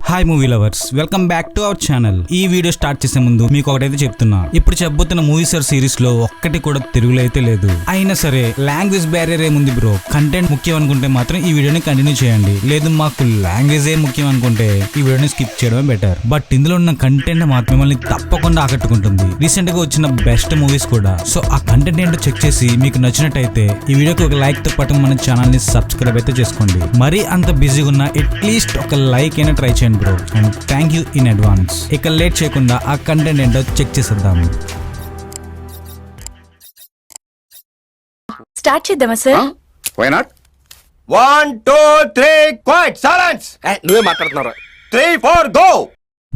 Hi movie lovers, welcome back to our channel. ఈ video start చేసే ముందు మీకు ఒకటైతే చెప్తున్నా, ఇప్పుడు చెప్పబోతున్న మూవీస్ ఆర్ సిరీస్ లో ఒక్కటి కూడా తెలుగులో అయితే లేదు. అయినా సరే లాంగ్వేజ్ బ్యారియర్ ఏముంది బ్రో, కంటెంట్ ముఖ్యం అనుకుంటే మాత్రం ఈ వీడియోని కంటిన్యూ చేయండి. లేదు మాకు లాంగ్వేజ్ ఏ ముఖ్యం అనుకుంటే ఈ వీడియోని స్కిప్ చేయడమే బెటర్. బట్ ఇందులో ఉన్న కంటెంట్ మాత్రం మిమ్మల్ని తప్పకుండా ఆకట్టుకుంటుంది. రీసెంట్ గా వచ్చిన బెస్ట్ మూవీస్ కూడా. సో ఆ కంటెంట్ ఏంటో చెక్ చేసి మీకు నచ్చినట్టయితే ఈ వీడియోకి ఒక లైక్ తో పాటు మన ఛానల్ ని సబ్స్క్రైబ్ అయితే చేసుకోండి. మరీ అంత బిజీగా ఉన్న అట్లీస్ట్ ఒక లైక్ అయినా ట్రై చేయండి bro, and thank you in advance. ఇక లేట్ చేయకుండా ఆ కంటెంట్ ఏంటో చెక్ చేసేద్దాము. స్టార్ట్ చేద్దామా sir? Why not? 1 2 3 quite silence. నువ్వే మాట్లాడుతున్నారా? 3 4 గో.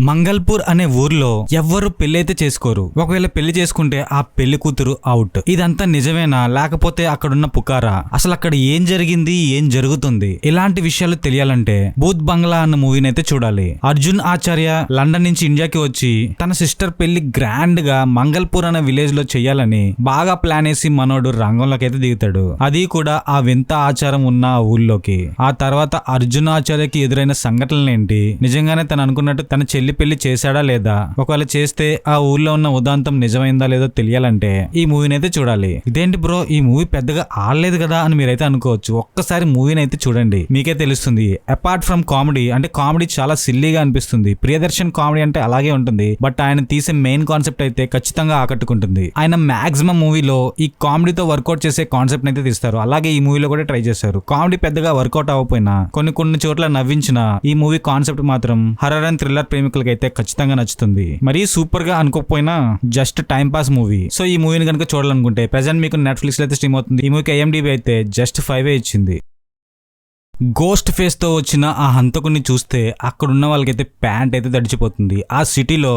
మంగల్పూర్ అనే ఊర్లో ఎవ్వరు పెళ్లి అయితే చేసుకోరు. ఒకవేళ పెళ్లి చేసుకుంటే ఆ పెళ్లి కూతురు అవుట్. ఇదంతా నిజమేనా లేకపోతే అక్కడున్న పుకారా? అసలు అక్కడ ఏం జరిగింది, ఏం జరుగుతుంది, ఇలాంటి విషయాలు తెలియాలంటే భూత్ బంగ్లా అన్న మూవీని అయితే చూడాలి. అర్జున్ ఆచార్య లండన్ నుంచి ఇండియాకి వచ్చి తన సిస్టర్ పెళ్లి గ్రాండ్ గా మంగల్పూర్ అనే విలేజ్ లో చెయ్యాలని బాగా ప్లాన్ వేసి మనోడు రంగంలోకి అయితే దిగుతాడు. అది కూడా ఆ వింత ఆచారం ఉన్న ఆ ఊళ్ళోకి. ఆ తర్వాత అర్జున్ ఆచార్యకి ఎదురైన సంఘటనలు ఏంటి, నిజంగానే తను అనుకున్నట్టు తన చెల్లి పెళ్లి చేశాడా లేదా, ఒకవేళ చేస్తే ఆ ఊర్లో ఉన్న ఉదాంతం నిజమైందా లేదో తెలియాలంటే ఈ మూవీని అయితే చూడాలి. ఇదేంటి బ్రో ఈ మూవీ పెద్దగా ఆడలేదు కదా అని మీరైతే అనుకోవచ్చు. ఒక్కసారి మూవీని అయితే చూడండి, మీకే తెలుస్తుంది. అపార్ట్ ఫ్రమ్ కామెడీ, అంటే కామెడీ చాలా సిల్లీగా అనిపిస్తుంది. ప్రియదర్శన్ కామెడీ అంటే అలాగే ఉంటుంది, బట్ ఆయన తీసే మెయిన్ కాన్సెప్ట్ అయితే ఖచ్చితంగా ఆకట్టుకుంటుంది. ఆయన మాక్సిమం మూవీలో ఈ కామెడీతో వర్కౌట్ చేసే కాన్సెప్ట్ అయితే తీస్తారు. అలాగే ఈ మూవీలో కూడా ట్రై చేశారు. కామెడీ పెద్దగా వర్కౌట్ అవ్వకపోయినా కొన్ని చోట్ల నవ్వించిన ఈ మూవీ కాన్సెప్ట్ మాత్రం హర్రర్ అండ్ థ్రిల్లర్ ప్రేమికులకి అయితే ఖచ్చితంగా నచ్చుతుంది. మరీ సూపర్ గా అనుకోకపోయినా just time pass movie. So ఈ మూవీని కనుక చూడాలనుకుంటే ప్రెజెంట్ మీకు నెట్ఫ్లిక్స్ లో అయితే స్ట్రీమ్ అవుతుంది. ఈ మూవీకి IMDb అయితే జస్ట్ 5 ఇచ్చింది. గోస్ట్ ఫేస్ తో వచ్చిన ఆ హంతకుని చూస్తే అక్కడున్న వాళ్ళకైతే ప్యాంట్ అయితే తడిచిపోతుంది. ఆ సిటీలో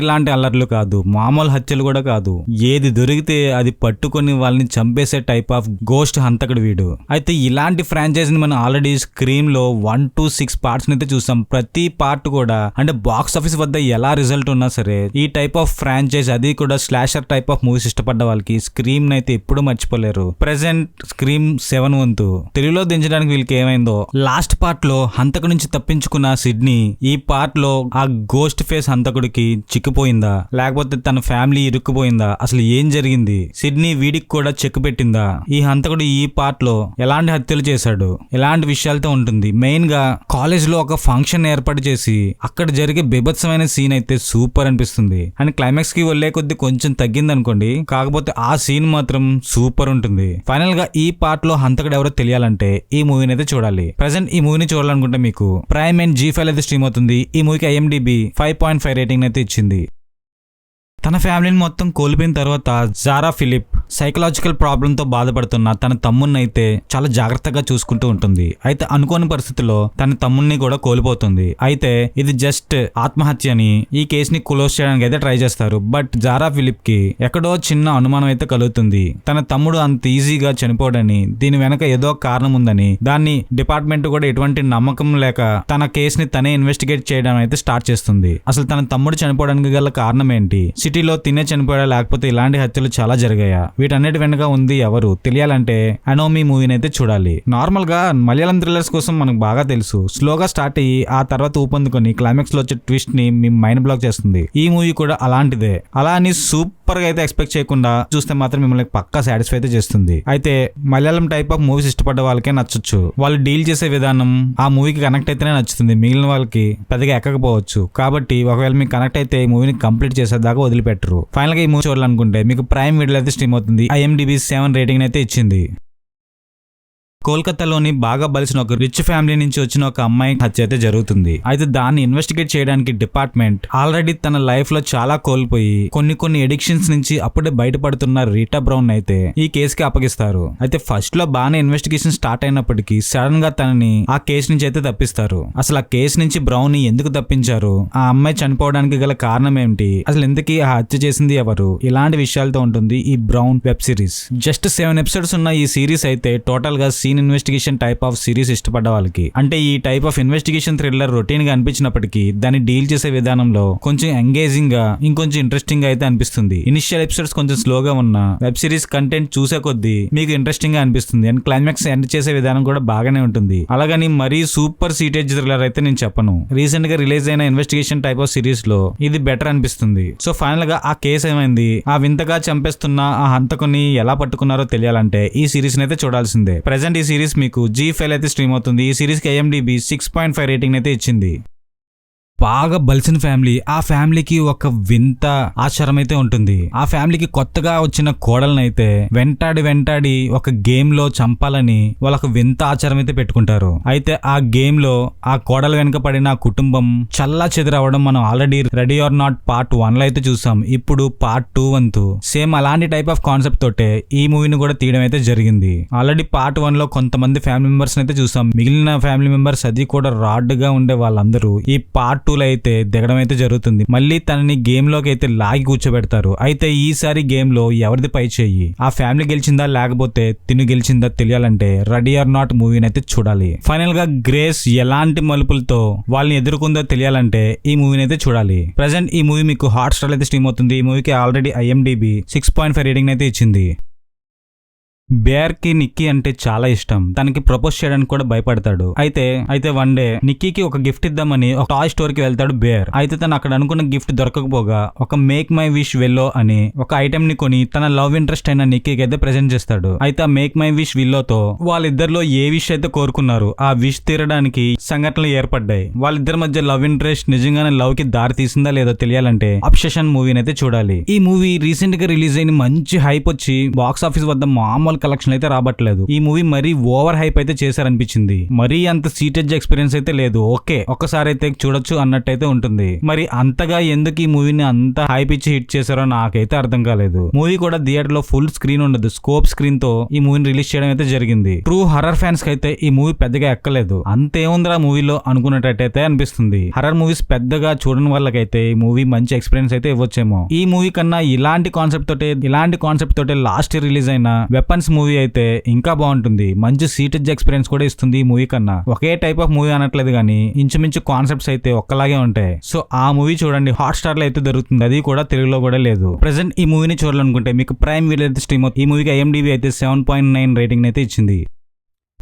ఇలాంటి అల్లర్లు కాదు, మామూలు హత్యలు కూడా కాదు, ఏది దొరికితే అది పట్టుకొని వాళ్ళని చంపేసే టైప్ ఆఫ్ గోస్ట్ హంతకుడు వీడు. అయితే ఇలాంటి ఫ్రాంచైజీని మనం ఆల్రెడీ స్క్రీమ్ లో 1 to 6 పార్ట్స్ అయితే చూసాం. ప్రతి పార్ట్ కూడా అంటే బాక్స్ ఆఫీస్ వద్ద ఎలా రిజల్ట్ ఉన్నా సరే ఈ టైప్ ఆఫ్ ఫ్రాంచైజ్, అది కూడా స్లాషర్ టైప్ ఆఫ్ మూవీస్ ఇష్టపడ్డ వాళ్ళకి స్క్రీమ్ అయితే ఎప్పుడు మర్చిపోలేరు. ప్రెసెంట్ స్క్రీమ్ 7 వంతు తెలుగులో దించడానికి వీళ్ళకి ఏమైందో, లాస్ట్ పార్ట్ లో హంతకు నుంచి తప్పించుకున్న సిడ్నీ ఈ పార్ట్ లో ఆ గోస్ట్ ఫేస్ హంతకుడికి చిక్కిపోయిందా లేకపోతే తన ఫ్యామిలీ ఇరుక్కుపోయిందా, అసలు ఏం జరిగింది, సిడ్నీ వీడికి కూడా చెక్ పెట్టిందా, ఈ హంతకుడు ఈ పార్ట్ లో ఎలాంటి హత్యలు చేశాడు, ఎలాంటి విషయాలతో ఉంటుంది. మెయిన్ గా కాలేజ్ లో ఒక ఫంక్షన్ ఏర్పాటు చేసి అక్కడ జరిగే బీభత్సమైన సీన్ అయితే సూపర్ అనిపిస్తుంది. అండ్ క్లైమాక్స్ కి వెళ్ళే కొద్ది కొంచెం తగ్గింది అనుకోండి, కాకపోతే ఆ సీన్ మాత్రం సూపర్ ఉంటుంది. ఫైనల్ గా ఈ పార్ట్ లో హంతకుడు ఎవరో తెలియాలంటే ఈ మూవీని అయితే చూడాలి. ప్రెసెంట్ ఈ మూవీని చూడాలనుకుంటే మీకు ప్రైమ్ అండ్ G5 అయితే స్ట్రీమ్ అవుతుంది. ఈ మూవీకి IMDb 5.5 రేటింగ్ అయితే ఇచ్చింది. తన ఫ్యామిలీని మొత్తం కోల్పోయిన తర్వాత జారా ఫిలిప్ సైకలాజికల్ ప్రాబ్లం తో బాధపడుతున్న తన తమ్ముడిని అయితే చాలా జాగ్రత్తగా చూసుకుంటూ ఉంటుంది. అయితే అనుకోని పరిస్థితుల్లో తన తమ్ముడిని కూడా కోల్పోతుంది. అయితే ఇది జస్ట్ ఆత్మహత్య అని ఈ కేసుని క్లోజ్ చేయడానికి అయితే ట్రై చేస్తారు. బట్ జారా ఫిలిప్ కి ఎక్కడో చిన్న అనుమానం అయితే కలుగుతుంది. తన తమ్ముడు అంత ఈజీగా చనిపోడని, దీని వెనక ఏదో కారణం ఉందని, దాన్ని డిపార్ట్మెంట్ కూడా ఎటువంటి నమ్మకం లేక తన కేసుని తనే ఇన్వెస్టిగేట్ చేయడం అయితే స్టార్ట్ చేస్తుంది. అసలు తన తమ్ముడు చనిపోవడానికి గల కారణం ఏంటి, సిటీలో తినే చనిపోయా లేకపోతే ఇలాంటి హత్యలు చాలా జరిగాయా, వీటన్నిటి వెనక ఉంది ఎవరు తెలియాలంటే అనోమీ మూవీని అయితే చూడాలి. నార్మల్ గా మలయాళం థ్రిల్లర్స్ కోసం మనకు బాగా తెలుసు, స్లోగా స్టార్ట్ అయ్యి ఆ తర్వాత ఊపందుకొని క్లైమాక్స్ లో వచ్చే ట్విస్ట్ ని మీ మైండ్ బ్లాక్ చేస్తుంది. ఈ మూవీ కూడా అలాంటిదే. అలా అని సూపర్ గా అయితే ఎక్స్పెక్ట్ చేయకుండా చూస్తే మాత్రం మిమ్మల్ని పక్కా సాటిస్ఫై అయితే చేస్తుంది. అయితే మలయాళం టైప్ ఆఫ్ మూవీస్ ఇష్టపడ్డ వాళ్ళకే నచ్చొచ్చు. వాళ్ళు డీల్ చేసే విధానం ఆ మూవీకి కనెక్ట్ అయితేనే నచ్చుతుంది, మిగిలిన వాళ్ళకి పెద్దగా ఎక్కకపోవచ్చు. కాబట్టి ఒకవేళ మీకు కనెక్ట్ అయితే ఈ మూవీని కంప్లీట్ చేసేదాకా వదిలిపెట్టరు. ఫైనల్ గా ఈ మూవీ చూడాలనుకుంటే మీకు ప్రైమ్ వీడియో అయితే స్ట్రీమ్ అవుతుంది. IMDb 7 రేటింగ్ అయితే ఇచ్చింది. కోల్కతాలోని బాగా బలిసిన ఒక రిచ్ ఫ్యామిలీ నుంచి వచ్చిన ఒక అమ్మాయి హత్య అయితే జరుగుతుంది. అయితే దాన్ని ఇన్వెస్టిగేట్ చేయడానికి డిపార్ట్మెంట్ ఆల్రెడీ తన లైఫ్ లో చాలా కోల్పోయి కొన్ని ఎడిక్షన్స్ నుంచి అప్పుడే బయటపడుతున్న రీటా బ్రౌన్ అయితే ఈ కేసుకి అప్పగిస్తారు. అయితే ఫస్ట్ లో బాగానే ఇన్వెస్టిగేషన్ స్టార్ట్ అయినప్పటికీ సడన్ గా తనని ఆ కేసు నుంచి అయితే తప్పిస్తారు. అసలు ఆ కేసు నుంచి బ్రౌన్ ని ఎందుకు తప్పించారు, ఆ అమ్మాయి చనిపోవడానికి గల కారణం ఏమిటి, అసలు ఎందుకు ఆ హత్య చేసింది ఎవరు, ఇలాంటి విషయాలతో ఉంటుంది ఈ Brown web series. Just 7 episodes ఉన్న ఈ సిరీస్ అయితే టోటల్ గా scene investigation type of series ఇష్టపడ్డ వాళ్ళకి, అంటే ఈ type of investigation thriller routine గా అనిపించినప్పటికీ దాన్ని డీల్ చేసే విధానంలో కొంచెం ఎంగేజింగ్ గా ఇంకొంచెం ఇంట్రెస్టింగ్ గా అయితే అనిపిస్తుంది. ఇనిషియల్ ఎపిసోడ్స్ కొంచెం స్లోగా ఉన్న వెబ్ సిరీస్ కంటెంట్ చూసే కొద్దీ మీకు ఇంట్రెస్టింగ్ గా అనిపిస్తుంది అండ్ క్లైమాక్స్ ఎండ్ చేసే విధానం కూడా బాగానే ఉంటుంది. అలాగని మరీ సూపర్ సీటేజ్ థ్రిల్లర్ అయితే నేను చెప్పను. రీసెంట్ గా రిలీజ్ అయిన ఇన్వెస్టిగేషన్ టైప్ ఆఫ్ సిరీస్ లో ఇది బెటర్ అనిపిస్తుంది. సో ఫైనల్ గా ఆ కేసు ఏమైంది, ఆ వింతగా చంపేస్తున్న ఆ హంతకుని ఎలా పట్టుకున్నారో తెలియాలంటే ఈ సిరీస్ అయితే చూడాల్సిందే. ప్రెసెంట్ ఈ సిరీస్ మీకు G5 అయితే స్ట్రీమ్ అవుతుంది. ఈ సిరీస్ కి IMDb 6.5 రేటింగ్ అయితే ఇచ్చింది. బాగా బలిసిన ఫ్యామిలీ, ఆ ఫ్యామిలీకి ఒక వింత ఆచారం అయితే ఉంటుంది. ఆ ఫ్యామిలీకి కొత్తగా వచ్చిన కోడలనైతే వెంటాడి ఒక గేమ్ లో చంపాలని వాళ్ళకు వింత ఆచారం అయితే పెట్టుకుంటారు. అయితే ఆ గేమ్ లో ఆ కోడలు వెనుక పడిన కుటుంబం చల్లా చెదిరవడం మనం already ready or not part 1 లో అయితే చూసాం. ఇప్పుడు పార్ట్ 2 వంతు సేమ్ అలాంటి టైప్ ఆఫ్ కాన్సెప్ట్ తోటే ఈ మూవీని కూడా తీయడం అయితే జరిగింది. ఆల్రెడీ పార్ట్ 1 లో కొంతమంది ఫ్యామిలీ మెంబర్స్ అయితే చూసాం. మిగిలిన ఫ్యామిలీ మెంబర్స్ అది కూడా రాడ్ గా ఉండే వాళ్ళందరూ ఈ పార్ట్ 2 లో అయితే దిగడం అయితే జరుగుతుంది. మళ్ళీ తనని గేమ్ లోకి అయితే లాగి కూర్చోబెడతారు. అయితే ఈసారి గేమ్ లో ఎవరిది పై చెయ్యి, ఆ ఫ్యామిలీ గెలిచిందా లేకపోతే తిను గెలిచిందా తెలియాలంటే రెడీ ఆర్ నాట్ మూవీని అయితే చూడాలి. ఫైనల్ గా గ్రేస్ ఎలాంటి మలుపులతో వాళ్ళని ఎదుర్కొందో తెలియాలంటే ఈ మూవీని అయితే చూడాలి. ప్రెసెంట్ ఈ మూవీ మీకు హాట్ స్టార్ అయితే స్ట్రీమ్ అవుతుంది. ఈ మూవీకి ఆల్రెడీ IMDb 6.5 రేటింగ్ అయితే ఇచ్చింది. బేర్ కి నిక్కీ అంటే చాలా ఇష్టం. తనకి ప్రపోజ్ చేయడానికి కూడా భయపడతాడు. అయితే వన్ డే నిక్కీకి ఒక గిఫ్ట్ ఇద్దామని ఒక టాయ్ స్టోర్ కి వెళ్తాడు బేర్. అయితే తను అక్కడ అనుకున్న గిఫ్ట్ దొరకకపోగా ఒక మేక్ మై విష్ వెల్లో అని ఒక ఐటెం ని కొని తన లవ్ ఇంట్రెస్ట్ అయిన నిక్కీకి అయితే ప్రెజెంట్ చేస్తాడు. అయితే ఆ మేక్ మై విష్ విల్లోతో వాళ్ళిద్దరిలో ఏ విష్ అయితే కోరుకున్నారు ఆ విష్ తీరడానికి సంఘటనలు ఏర్పడ్డాయి. వాళ్ళిద్దరి మధ్య లవ్ ఇంట్రెస్ట్ నిజంగానే లవ్ కి దారి తీసిందా లేదో తెలియాలంటే అబ్సెషన్ మూవీని అయితే చూడాలి. ఈ మూవీ రీసెంట్ గా రిలీజ్ అయిన మంచి హైప్ వచ్చి బాక్స్ ఆఫీస్ వద్ద మామూలు కలెక్షన్ అయితే రాబట్టలేదు. ఈ మూవీ మరీ ఓవర్ హైప్ అయితే చేశారనిపించింది. మరీ అంత సీటెజ్ ఎక్స్పీరియన్స్ అయితే లేదు. ఓకే ఒక్కసారి అయితే చూడొచ్చు అన్నట్టయితే ఉంటుంది. మరి అంతగా ఎందుకు ఈ మూవీని అంత హైప్ ఇచ్చి హిట్ చేశారో నాకైతే అర్థం కాలేదు. మూవీ కూడా థియేటర్ లో ఫుల్ స్క్రీన్ ఉండదు, స్కోప్ స్క్రీన్ తో ఈ మూవీని రిలీజ్ చేయడం అయితే జరిగింది. ట్రూ హర్రర్ ఫ్యాన్స్ కి అయితే ఈ మూవీ పెద్దగా ఎక్కలేదు. అంతేముందిరా మూవీలో అనుకున్నట్టయితే అనిపిస్తుంది. హర్రర్ మూవీస్ పెద్దగా చూడని వాళ్ళకైతే ఈ మూవీ మంచి ఎక్స్పీరియన్స్ అయితే ఇవ్వచ్చేమో. ఈ మూవీ కన్నా ఇలాంటి కాన్సెప్ట్ తోటే లాస్ట్ ఇయర్ రిలీజ్ అయిన వెపన్స్ మూవీ అయితే ఇంకా బాగుంటుంది. మంచి సీటెజ్ ఎక్స్పీరియన్స్ కూడా ఇస్తుంది ఈ మూవీ కన్నా. ఒకే టైప్ ఆఫ్ మూవీ అనట్లేదు కానీ ఇంచుమించు కాన్సెప్ట్స్ అయితే ఒక్కలాగే ఉంటాయి. సో ఆ మూవీ చూడండి, హాట్ స్టార్ లో అయితే దొరుకుతుంది. అది కూడా తెలుగులో కూడా లేదు. ప్రెసెంట్ ఈ మూవీని చూడాలనుకుంటే మీకు ప్రైమ్ వీడియో అయితే స్ట్రీమ్ అవుతుంది. ఈ మూవీకి IMDb అయితే 7.9 రేటింగ్ అయితే ఇచ్చింది.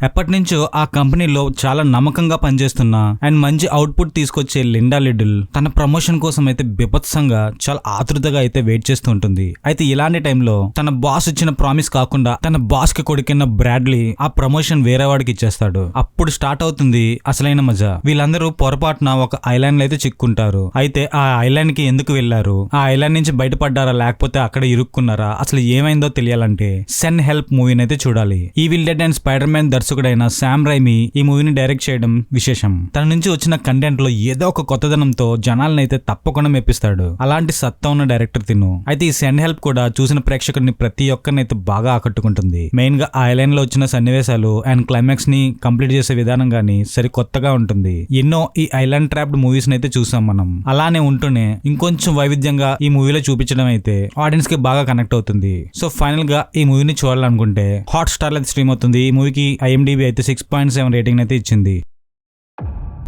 ఎప్పటి నుంచో ఆ కంపెనీలో చాలా నమ్మకంగా పనిచేస్తున్న అండ్ మంచి అవుట్పుట్ తీసుకొచ్చే లిండా లిడిల్ తన ప్రమోషన్ కోసం అయితే బిభత్సంగా చాలా ఆతృతగా అయితే వెయిట్ చేస్తూ ఉంటుంది. అయితే ఇలాంటి టైంలో తన బాస్ ఇచ్చిన ప్రామిస్ కాకుండా తన బాస్ కి కొడుకున్న బ్రాడ్లీ ఆ ప్రమోషన్ వేరే వాడికి ఇచ్చేస్తాడు. అప్పుడు స్టార్ట్ అవుతుంది అసలైన మజా. వీళ్ళందరూ పొరపాటున ఒక ఐలాండ్ లో అయితే చిక్కుంటారు. అయితే ఆ ఐలాండ్ కి ఎందుకు వెళ్లారు, ఆ ఐలాండ్ నుంచి బయటపడ్డారా లేకపోతే అక్కడ ఇరుక్కున్నారా, అసలు ఏమైందో తెలియాలంటే సెన్ హెల్ప్ మూవీని అయితే చూడాలి. Evil Dead and Spider Man దర్శకుడైన శామ్ రైమీ ఈ మూవీని డైరెక్ట్ చేయడం విశేషం. తన నుంచి వచ్చిన కంటెంట్ లో ఏదో ఒక కొత్తదనంతో జనాలను అయితే తప్పకుండా మెప్పిస్తాడు. అలాంటి సత్తా ఉన్న డైరెక్టర్ తిను. అయితే ఈ సెండ్ హెల్ప్ కూడా చూసిన ప్రేక్షకుడిని ప్రతి ఒక్కరిని అయితే బాగా ఆకట్టుకుంటుంది. మెయిన్ గా ఆ ఐలాండ్ లో వచ్చిన సన్నివేశాలు అండ్ క్లైమాక్స్ ని కంప్లీట్ చేసే విధానం గానీ సరికొత్తగా ఉంటుంది. ఎన్నో ఈ ఐలాండ్ ట్రాప్డ్ మూవీస్ అయితే చూసాం మనం. అలానే ఉంటూనే ఇంకొంచెం వైవిధ్యంగా ఈ మూవీలో చూపించడం అయితే ఆడియన్స్ కి బాగా కనెక్ట్ అవుతుంది. సో ఫైనల్ గా ఈ మూవీని చూడాలనుకుంటే హాట్ స్టార్ లో స్ట్రీమ్ అవుతుంది. ఈ మూవీకి IMDb అయితే 6.7 రేటింగ్ అయితే ఇచ్చింది.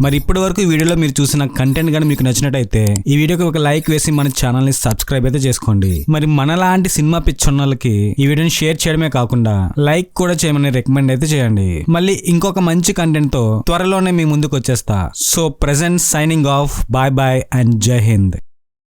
మరి ఇప్పటి వరకు ఈ వీడియోలో మీరు చూసిన కంటెంట్ కానీ మీకు నచ్చినట్టయితే ఈ వీడియోకి ఒక లైక్ వేసి మన ఛానల్ ని సబ్స్క్రైబ్ అయితే చేసుకోండి. మరి మనలాంటి సినిమా పిచ్చోళ్ళకి ఈ వీడియోని షేర్ చేయడమే కాకుండా లైక్ కూడా చేయమని రికమెండ్ అయితే చేయండి. మళ్ళీ ఇంకొక మంచి కంటెంట్ తో త్వరలోనే మీ ముందుకు వచ్చేస్తా. So present signing off, bye bye and జై హింద్.